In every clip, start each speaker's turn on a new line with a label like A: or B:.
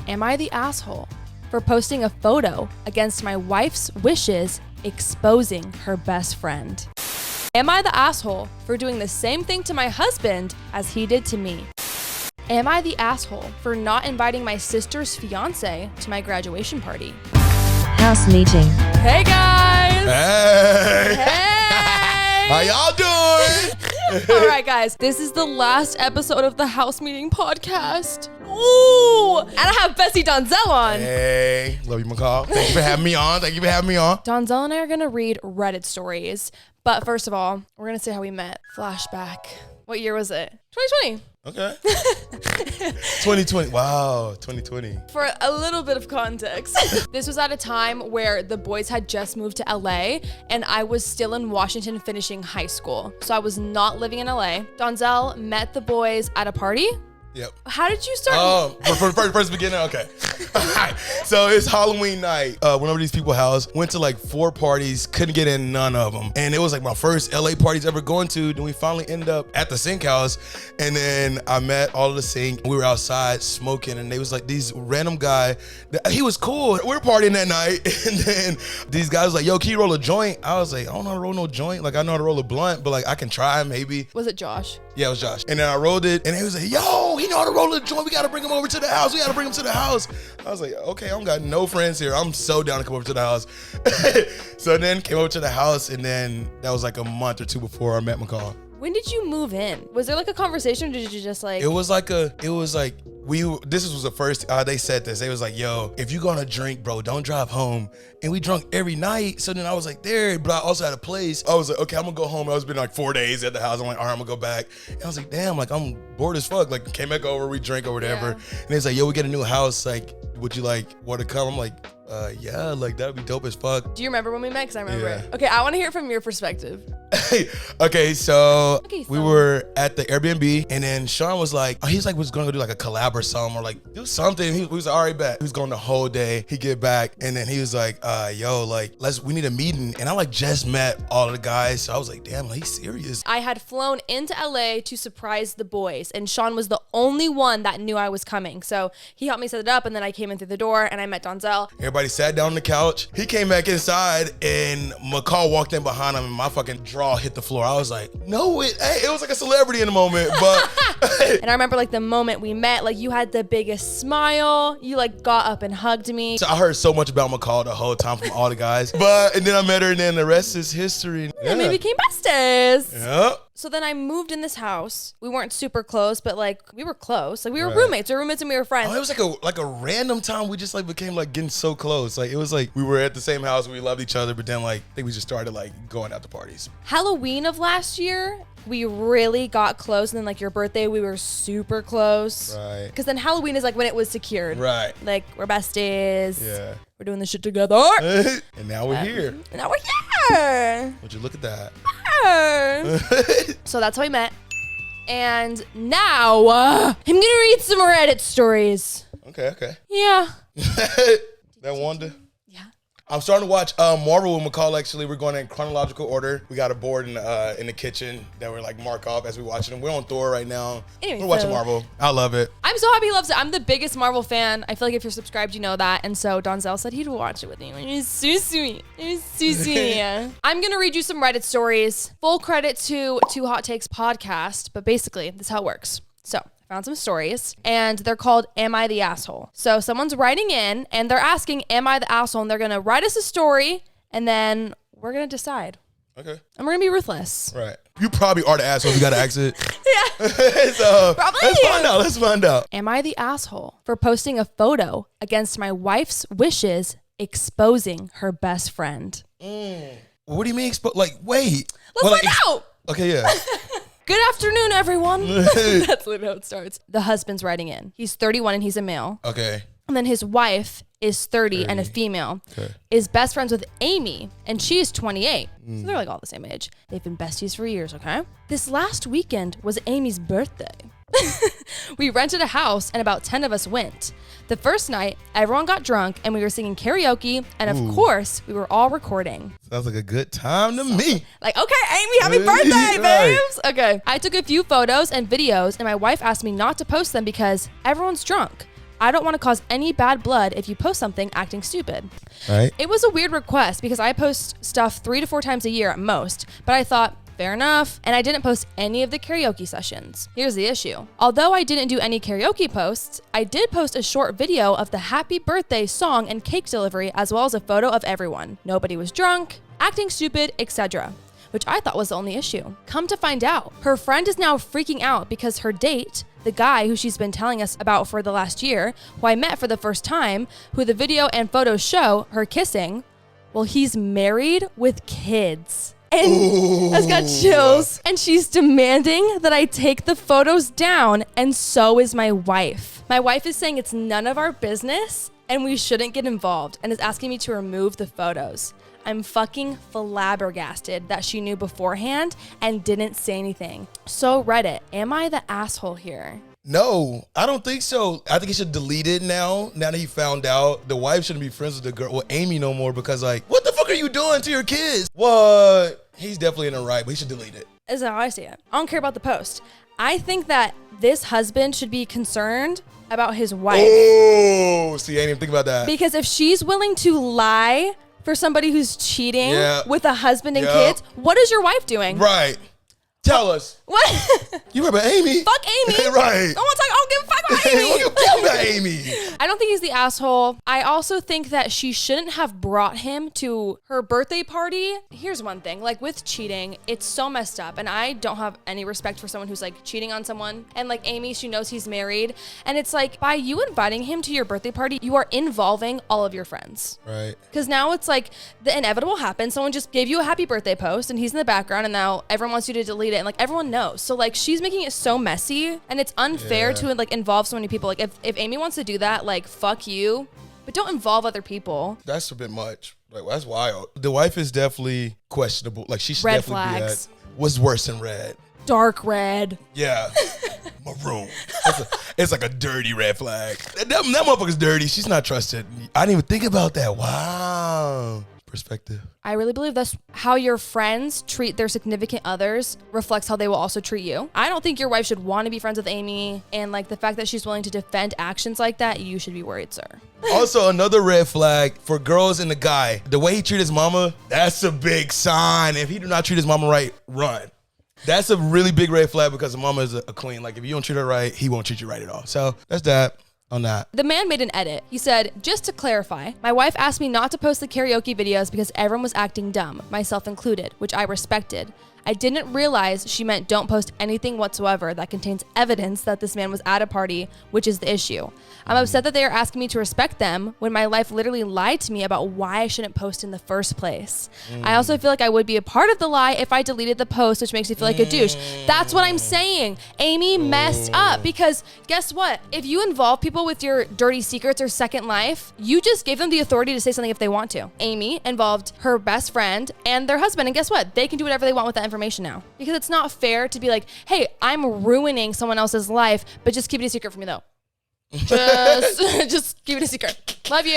A: Am I the asshole for posting a photo against my wife's wishes, exposing her best friend? Am I the asshole for doing the same thing to my husband as he did to me? Am I the asshole for not inviting my sister's fiance to my graduation party?
B: House meeting.
A: Hey guys!
C: Hey! How y'all doing?
A: All right, guys. This is the last episode of the House Meeting podcast. Ooh! And I have Bestie Donzell on.
C: Hey, love you, McCall. Thank you for having me on.
A: Donzell and I are going to read Reddit stories. But first of all, we're going to say how we met. Flashback. What year was it? 2020.
C: Okay. 2020. Wow, 2020.
A: For a little bit of context, this was at a time where the boys had just moved to LA and I was still in Washington finishing high school. So I was not living in LA. Donzell met the boys at a party.
C: Yep.
A: How did you start?
C: For first beginning? Okay. All right. So it's Halloween night. Went over to these people's house, went to like 4 parties, couldn't get in none of them. And it was like my first LA parties ever going to. Then we finally ended up at the Sink House. And then I met all of the Sink. We were outside smoking and they was like these random guy. He was cool. We were partying that night. And then these guys was like, yo, can you roll a joint? I was like, I don't know how to roll no joint. Like I know how to roll a blunt, but like I can try maybe.
A: Was it Josh?
C: Yeah, it was Josh. And then I rolled it and he was like, yo, he know how to roll a joint. We got to bring him over to the house. I was like, okay, I don't got no friends here. I'm so down to come over to the house. So then came over to the house and then that was like a month or 2 before I met McCall.
A: When did you move in? Was there like a conversation or did you just like?
C: This was the first, they said this. They was like, yo, if you gonna drink, bro, don't drive home. And we drunk every night. So then I was like, there, but I also had a place. I was like, okay, I'm gonna go home. I was been like 4 days at the house. I'm like, all right, I'm gonna go back. And I was like, damn, like I'm bored as fuck. Like came back over, we drank or whatever. Yeah. And it's like, yo, we get a new house. Like, would you like want to come? I'm like, yeah, like that'd be dope as fuck.
A: Do you remember when we met? Cause I remember it. Okay, I want to hear it from your perspective.
C: Okay, so we were at the Airbnb and then Sean was like, was gonna go do like a collab or something or like do something. He was like, all right, bet. He was going the whole day. He get back and then he was like, yo, like we need a meeting. And I like just met all of the guys. So I was like, damn, like, he's serious.
A: I had flown into LA to surprise the boys and Sean was the only one that knew I was coming. So he helped me set it up and then I came in through the door and I met Donzell.
C: Everybody sat down on the couch. He came back inside and McCall walked in behind him and my fucking jaw hit the floor. I was like, no, it was like a celebrity in the moment, but.
A: And I remember like the moment we met, like you had the biggest smile. You like got up and hugged me.
C: So I heard so much about McCall the whole time from all the guys, and then I met her and then the rest is history.
A: Yeah. And we became besties.
C: Yep.
A: So then I moved in this house. We weren't super close, but like we were close. Like we were roommates. We were roommates and we were friends.
C: Oh, it was like a random time we just like became like getting so close. Like it was like we were at the same house, we loved each other, but then like I think we just started like going out to parties.
A: Halloween of last year, we really got close, and then like your birthday, we were super close.
C: Right.
A: Because then Halloween is like when it was secured.
C: Right.
A: Like we're besties.
C: Yeah.
A: We're doing this shit together.
C: And now we're here.
A: And now we're here.
C: Would you look at that?
A: So that's how we met. And now I'm gonna read some Reddit stories.
C: Okay.
A: Yeah.
C: That Wanda?
A: Yeah.
C: I'm starting to watch Marvel with McCall. Actually, we're going in chronological order. We got a board in the kitchen that we're like mark off as we watch it. We're on Thor right now.
A: Anyway,
C: we're watching Marvel. I love it.
A: I'm so happy he loves it. I'm the biggest Marvel fan. I feel like if you're subscribed, you know that. And so Donzell said he'd watch it with me. It was so sweet. I'm gonna read you some Reddit stories. Full credit to Two Hot Takes podcast, but basically this is how it works. So I found some stories and they're called Am I the Asshole? So someone's writing in and they're asking, am I the asshole? And they're gonna write us a story and then we're gonna decide.
C: Okay.
A: And we're gonna be ruthless.
C: Right. You probably are the asshole if you gotta ask it.
A: Yeah.
C: So
A: probably.
C: Let's find out.
A: Am I the asshole for posting a photo against my wife's wishes, exposing her best friend?
C: What do you mean wait.
A: Let's find out.
C: Okay, yeah.
A: Good afternoon, everyone. That's literally how it starts. The husband's writing in. He's 31 and he's a male.
C: Okay.
A: And then his wife is 30 and a female. Okay. Is best friends with Amy, and she is 28. So they're like all the same age. They've been besties for years, okay? This last weekend was Amy's birthday. We rented a house and about 10 of us went. The first night, everyone got drunk and we were singing karaoke, and of course, we were all recording.
C: Sounds like a good time to me.
A: Like, okay, Amy, happy birthday, babes. Okay. I took a few photos and videos and my wife asked me not to post them because everyone's drunk. I don't want to cause any bad blood if you post something acting stupid.
C: Right.
A: It was a weird request because I post stuff 3 to 4 times a year at most, but I thought, fair enough, and I didn't post any of the karaoke sessions. Here's the issue. Although I didn't do any karaoke posts, I did post a short video of the happy birthday song and cake delivery, as well as a photo of everyone. Nobody was drunk, acting stupid, etc., which I thought was the only issue. Come to find out, her friend is now freaking out because her date, the guy who she's been telling us about for the last year, who I met for the first time, who the video and photos show her kissing, well, he's married with kids. And I've got chills. And she's demanding that I take the photos down, and so is my wife. My wife is saying it's none of our business and we shouldn't get involved, and is asking me to remove the photos. I'm fucking flabbergasted that she knew beforehand and didn't say anything. So Reddit, am I the asshole here?
C: No, I don't think so. I think he should delete it now that he found out. The wife shouldn't be friends with the girl, with Amy no more, because like, what the fuck are you doing to your kids? What? He's definitely in the right, but he should delete it.
A: Is how I see it. I don't care about the post. I think that this husband should be concerned about his wife.
C: Oh, see, I didn't even think about that.
A: Because if she's willing to lie for somebody who's cheating with a husband and kids, what is your wife doing?
C: Right. Tell us.
A: What?
C: You remember Amy?
A: Fuck Amy.
C: Right.
A: I don't give a fuck about Amy.
C: What you talking about Amy?
A: I don't think he's the asshole. I also think that she shouldn't have brought him to her birthday party. Here's one thing, like with cheating, it's so messed up, and I don't have any respect for someone who's like cheating on someone. And like Amy, she knows he's married, and it's like by you inviting him to your birthday party, you are involving all of your friends.
C: Right.
A: Because now it's like the inevitable happens. Someone just gave you a happy birthday post, and he's in the background, and now everyone wants you to delete it, and like everyone knows. So like she's making it so messy, and it's unfair to like involve so many people. Like if Amy wants to do that, like fuck you, but don't involve other people.
C: That's a bit much. Like that's wild. The wife is definitely questionable. Like she should
A: Red
C: definitely
A: flags.
C: be at. What's worse than red?
A: Dark red.
C: Yeah. Maroon. It's like a dirty red flag. That motherfucker's dirty. She's not trusted. I didn't even think about that. Wow. Perspective.
A: I really believe that's how your friends treat their significant others reflects how they will also treat you. I don't think your wife should want to be friends with Amy, and like the fact that she's willing to defend actions like that, you should be worried, sir.
C: Also, another red flag for girls and the guy, the way he treat his mama, that's a big sign. If he do not treat his mama right, run. That's a really big red flag because the mama is a queen. Like if you don't treat her right, he won't treat you right at all. So that's that. On that.
A: The man made an edit. He said, just to clarify, my wife asked me not to post the karaoke videos because everyone was acting dumb, myself included, which I respected. I didn't realize she meant don't post anything whatsoever that contains evidence that this man was at a party, which is the issue. I'm upset that they are asking me to respect them when my life literally lied to me about why I shouldn't post in the first place. I also feel like I would be a part of the lie if I deleted the post, which makes me feel like a douche. That's what I'm saying. Amy messed up because guess what? If you involve people with your dirty secrets or second life, you just gave them the authority to say something if they want to. Amy involved her best friend and their husband, and guess what? They can do whatever they want with that information now. Because it's not fair to be like, hey, I'm ruining someone else's life, but just keep it a secret from me though. Just keep it a secret. Love you.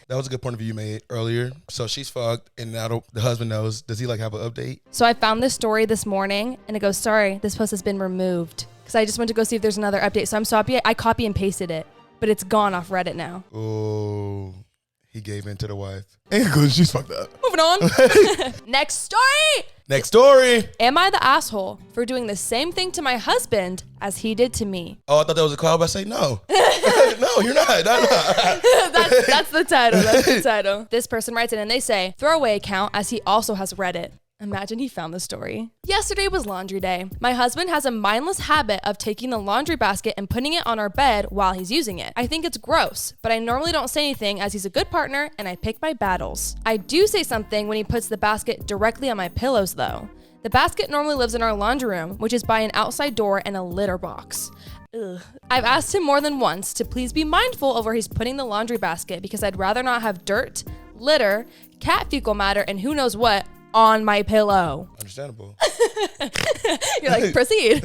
C: That was a good point of view you made earlier. So she's fucked, and now the husband knows. Does he like have an update?
A: So I found this story this morning, and it goes, sorry, this post has been removed. Because I just went to go see if there's another update. So I'm sorry, I copy and pasted it, but it's gone off Reddit now.
C: Oh, he gave in to the wife. And she's fucked up.
A: Moving on. Next story.
C: Next story.
A: Am I the asshole for doing the same thing to my husband as he did to me?
C: Oh, I thought that was a call, but I say no. No, you're not.
A: That's the title. That's the title. This person writes in and they say, throwaway account as he also has Reddit. Imagine he found the story. Yesterday was laundry day. My husband has a mindless habit of taking the laundry basket and putting it on our bed while he's using it. I think it's gross, but I normally don't say anything as he's a good partner and I pick my battles. I do say something when he puts the basket directly on my pillows though. The basket normally lives in our laundry room, which is by an outside door and a litter box. Ugh. I've asked him more than once to please be mindful of where he's putting the laundry basket because I'd rather not have dirt, litter, cat fecal matter, and who knows what on my pillow.
C: Understandable.
A: You're like, proceed.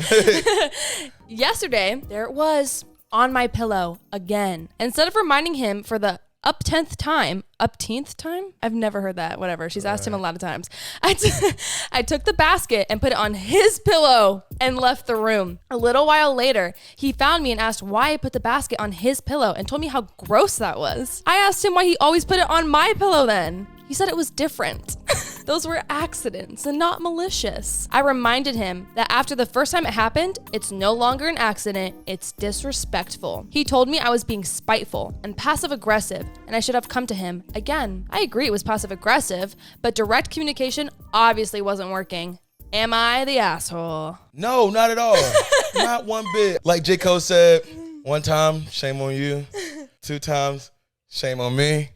A: Yesterday, there it was on my pillow again. Instead of reminding him for the upteenth time. I've never heard that. Whatever. She's asked him a lot of times. I took the basket and put it on his pillow and left the room. A little while later, he found me and asked why I put the basket on his pillow and told me how gross that was. I asked him why he always put it on my pillow then. He said it was different. Those were accidents and not malicious. I reminded him that after the first time it happened, it's no longer an accident, it's disrespectful. He told me I was being spiteful and passive aggressive and I should have come to him again. I agree it was passive aggressive, but direct communication obviously wasn't working. Am I the asshole?
C: No, not at all. Not one bit. Like J. Cole said, 1 time, shame on you. 2 times, shame on me.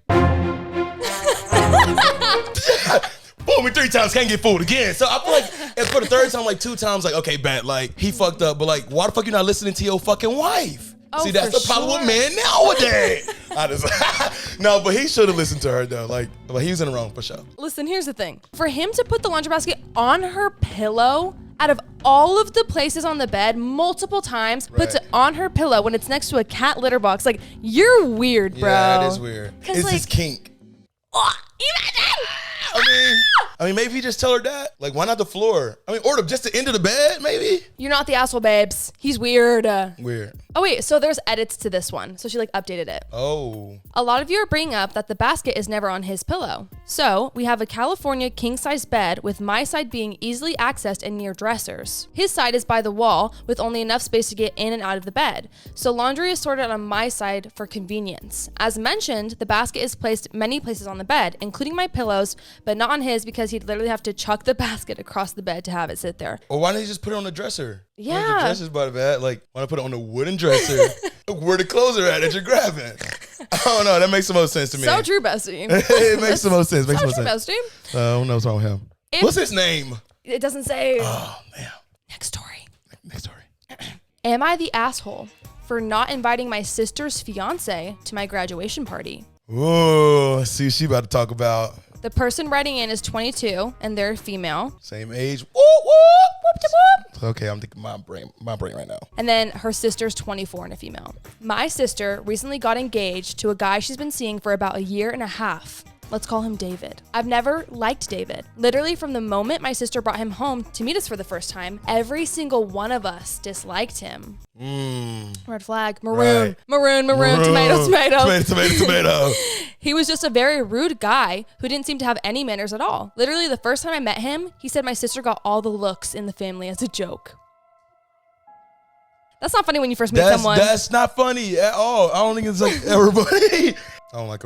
C: Fool me 3 times, can't get fooled again. So I feel like if for the 3rd time, like 2 times, like, okay, bet, like, he fucked up, but like, why the fuck you not listening to your fucking wife?
A: Oh,
C: see, that's the problem with men nowadays. I just, no, but he should have listened to her though. Like, but he was in the wrong for sure.
A: Listen, here's the thing. For him to put the laundry basket on her pillow, out of all of the places on the bed, multiple times, puts it on her pillow when it's next to a cat litter box. Like, you're weird, bro.
C: Yeah, it is weird. It's
A: like,
C: his kink.
A: Imagine!
C: I mean, maybe he just tell her that. Like, why not the floor? I mean, or just the end of the bed, maybe?
A: You're not the asshole, babes. He's weird.
C: Weird.
A: Oh, wait. So there's edits to this one. So she, like, updated it.
C: Oh.
A: A lot of you are bringing up that the basket is never on his pillow. So we have a California king-size bed with my side being easily accessed and near dressers. His side is by the wall with only enough space to get in and out of the bed. So laundry is sorted on my side for convenience. As mentioned, the basket is placed many places on the bed, including my pillows, but not on his because he'd literally have to chuck the basket across the bed to have it sit there.
C: Or why didn't he just put it on the dresser?
A: Yeah.
C: The dresser's by the bed. Like, why not put it on the wooden dresser? Where the clothes are at that you're grabbing. I don't know. That makes the most sense to me.
A: So true, bestie.
C: It makes the most sense.
A: So true, bestie.
C: Who knows wrong with him? What's his name?
A: It doesn't say.
C: Oh, man.
A: Next story.
C: Next story.
A: Am I the asshole for not inviting my sister's fiance to my graduation party?
C: Ooh, see, she about to talk about.
A: The person writing in is 22 and they're female.
C: Same age. Whoop, whoop.
A: Whoop, whoop, whoop.
C: Okay, I'm thinking my brain right now.
A: And then her sister's 24 and a female. My sister recently got engaged to a guy she's been seeing for about 1.5 years. Let's call him David. I've never liked David. Literally from the moment my sister brought him home to meet us for the first time, every single one of us disliked him. Red flag. Maroon.
C: Right.
A: Maroon. Tomato. He was just a very rude guy who didn't seem to have any manners at all. Literally the first time I met him, he said my sister got all the looks in the family as a joke. That's not funny when you first meet someone.
C: That's not funny at all. I don't think it's like everybody. I don't like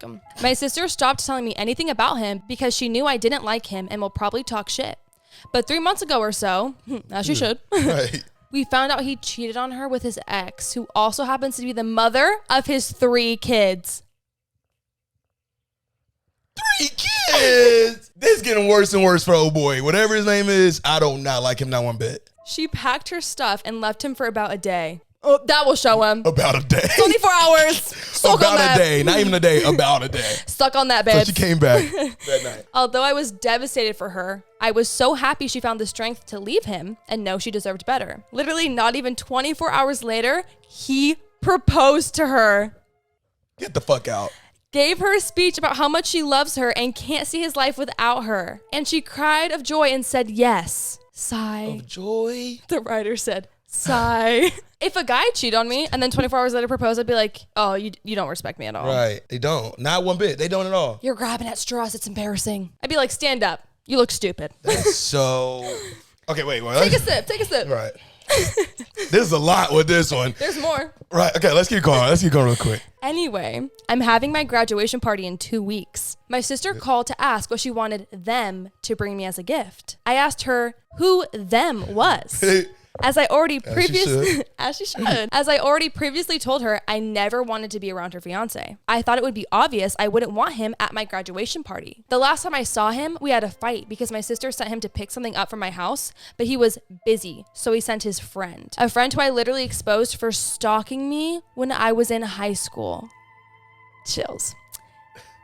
C: him.
A: My sister stopped telling me anything about him because she knew I didn't like him and will probably talk shit. But 3 months ago or so, as she should,
C: Right.
A: we found out he cheated on her with his ex, who also happens to be the mother of his 3 kids.
C: 3 kids? This is getting worse and worse for old boy. Whatever his name is, I do not like him not one bit.
A: She packed her stuff and left him for about a day. Oh, that will show him.
C: About a day.
A: 24 hours. Stuck
C: about
A: on that.
C: a day. Not even a day. About a day.
A: Stuck on that, babe.
C: So she came back that night.
A: Although I was devastated for her, I was so happy she found the strength to leave him and know she deserved better. Literally not even 24 hours later, he proposed to her.
C: Get the fuck out.
A: Gave her a speech about how much she loves her and can't see his life without her. And she cried of joy and said yes. Sigh.
C: Of joy?
A: The writer said, sigh. If a guy cheated on me and then 24 hours later proposed, I'd be like, oh, you don't respect me at all.
C: Right. They don't. Not one bit. They don't at all.
A: You're grabbing at straws. It's embarrassing. I'd be like, stand up. You look stupid.
C: That's so... Okay, wait.
A: Take a sip.
C: Right. There's a lot with this one.
A: There's more.
C: Right. Okay, let's keep going. Real quick.
A: Anyway, I'm having my graduation party in 2 weeks. My sister called to ask what she wanted them to bring me as a gift. I asked her who them was. As I already previously told her, I never wanted to be around her fiance. I thought it would be obvious I wouldn't want him at my graduation party. The last time I saw him, we had a fight because my sister sent him to pick something up from my house, but he was busy, so he sent his friend. A friend who I literally exposed for stalking me when I was in high school. Chills.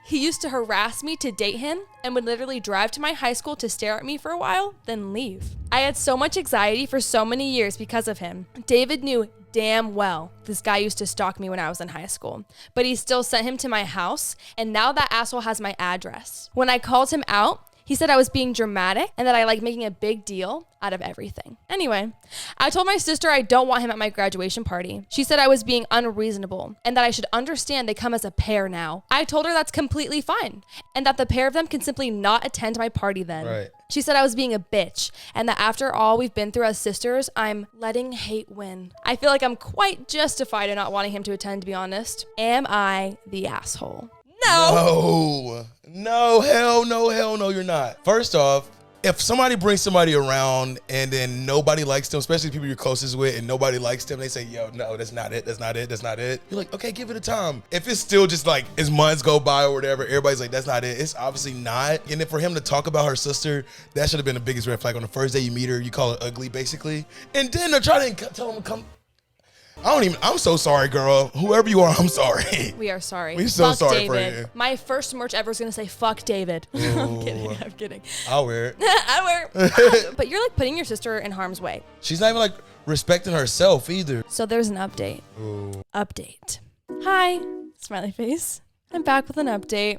A: He used to harass me to date him and would literally drive to my high school to stare at me for a while, then leave. I had so much anxiety for so many years because of him. David knew damn well this guy used to stalk me when I was in high school, but he still sent him to my house, and now that asshole has my address. When I called him out, he said I was being dramatic and that I like making a big deal out of everything. Anyway, I told my sister I don't want him at my graduation party. She said I was being unreasonable and that I should understand they come as a pair now. I told her that's completely fine and that the pair of them can simply not attend my party then.
C: Right.
A: She said I was being a bitch and that after all we've been through as sisters, I'm letting hate win. I feel like I'm quite justified in not wanting him to attend, to be honest. Am I the asshole?
C: No, hell no, you're not. First off, if somebody brings somebody around and then nobody likes them, especially people you're closest with, and nobody likes them, they say, yo, no, that's not it. You're like, okay, give it a time. If it's still just like, as months go by or whatever, everybody's like, that's not it. It's obviously not. And then for him to talk about her sister, that should have been the biggest red flag. On the first day you meet her, you call her ugly, basically. And then they're trying to tell him to come. I'm so sorry, girl. Whoever you are, I'm sorry.
A: We are sorry.
C: We're so
A: Fuck
C: sorry
A: David.
C: for you.
A: My first merch ever is going to say, fuck David. I'm kidding.
C: I'll wear it.
A: I wear But you're like putting your sister in harm's way.
C: She's not even like respecting herself either.
A: So there's an update.
C: Ooh.
A: Update. Hi, smiley face. I'm back with an update.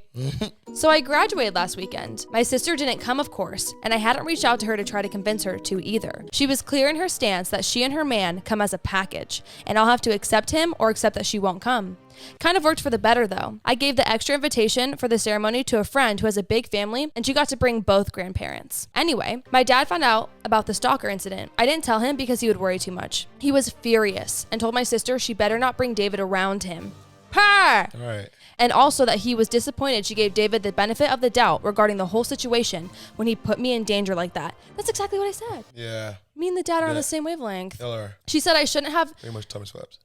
A: So I graduated last weekend. My sister didn't come, of course, and I hadn't reached out to her to try to convince her to either. She was clear in her stance that she and her man come as a package, and I'll have to accept him or accept that she won't come. Kind of worked for the better though. I gave the extra invitation for the ceremony to a friend who has a big family, and she got to bring both grandparents. Anyway, my dad found out about the stalker incident. I didn't tell him because he would worry too much. He was furious and told my sister she better not bring David around him. Ha!
C: All right.
A: And also that he was disappointed she gave David the benefit of the doubt regarding the whole situation when he put me in danger like that. That's exactly what I said.
C: Yeah.
A: Me and the dad are on the same wavelength.
C: LR.
A: She said I shouldn't have...
C: Very much tummy slaps.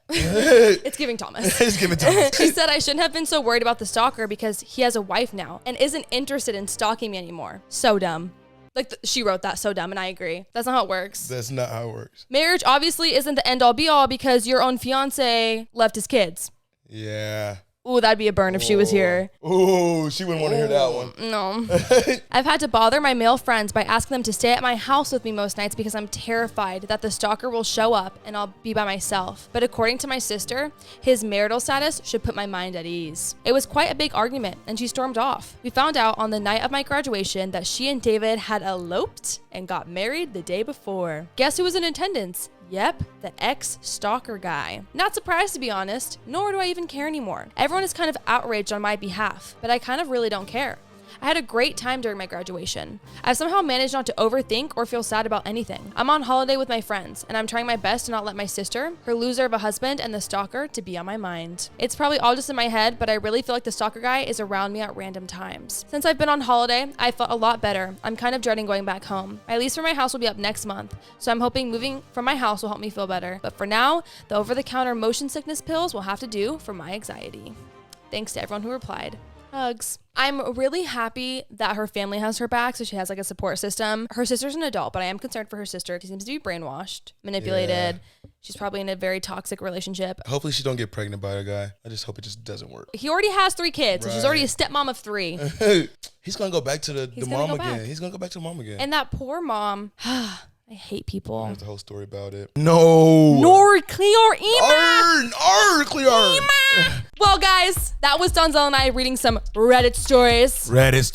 A: It's giving Thomas.
C: It's giving Thomas.
A: She said I shouldn't have been so worried about the stalker because he has a wife now and isn't interested in stalking me anymore. So dumb. Like, she wrote that, so dumb, and I agree. That's not how it works.
C: That's not how it works.
A: Marriage obviously isn't the end-all be-all because your own fiance left his kids.
C: Yeah.
A: Ooh, that'd be a burn if she was here.
C: Ooh, she wouldn't want to hear that one.
A: No. I've had to bother my male friends by asking them to stay at my house with me most nights because I'm terrified that the stalker will show up and I'll be by myself. But according to my sister, his marital status should put my mind at ease. It was quite a big argument and she stormed off. We found out on the night of my graduation that she and David had eloped and got married the day before. Guess who was in attendance? Yep, the ex-stalker guy. Not surprised, to be honest, nor do I even care anymore. Everyone is kind of outraged on my behalf, but I kind of really don't care. I had a great time during my graduation. I've somehow managed not to overthink or feel sad about anything. I'm on holiday with my friends, and I'm trying my best to not let my sister, her loser of a husband, and the stalker to be on my mind. It's probably all just in my head, but I really feel like the stalker guy is around me at random times. Since I've been on holiday, I felt a lot better. I'm kind of dreading going back home. My lease for my house will be up next month, so I'm hoping moving from my house will help me feel better. But for now, the over-the-counter motion sickness pills will have to do for my anxiety. Thanks to everyone who replied. Hugs. I'm really happy that her family has her back, so she has like a support system. Her sister's an adult, but I am concerned for her sister. She seems to be brainwashed, manipulated. Yeah. She's probably in a very toxic relationship.
C: Hopefully she don't get pregnant by a guy. I just hope it just doesn't work.
A: He already has 3 kids, so she's already a stepmom of 3.
C: He's gonna go back to the mom again. He's gonna go back to the mom again.
A: And that poor mom. I hate people.
C: There's the whole story about it. No.
A: Nor clear Ema.
C: Clear.
A: Well, guys, that was Donzell and I reading some Reddit stories.
C: Reddit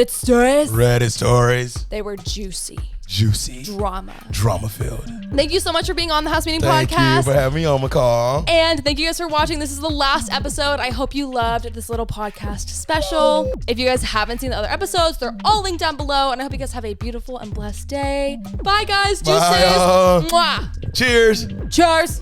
C: stories.
A: They were juicy.
C: Drama filled.
A: Thank you so much for being on the House Meeting
C: Podcast.
A: Thank
C: you for having me on, McCall.
A: And thank you guys for watching. This is the last episode. I hope you loved this little podcast special. If you guys haven't seen the other episodes, they're all linked down below. And I hope you guys have a beautiful and blessed day. Bye, guys. Juices.
C: Bye,
A: Mwah.
C: Cheers.
A: Cheers.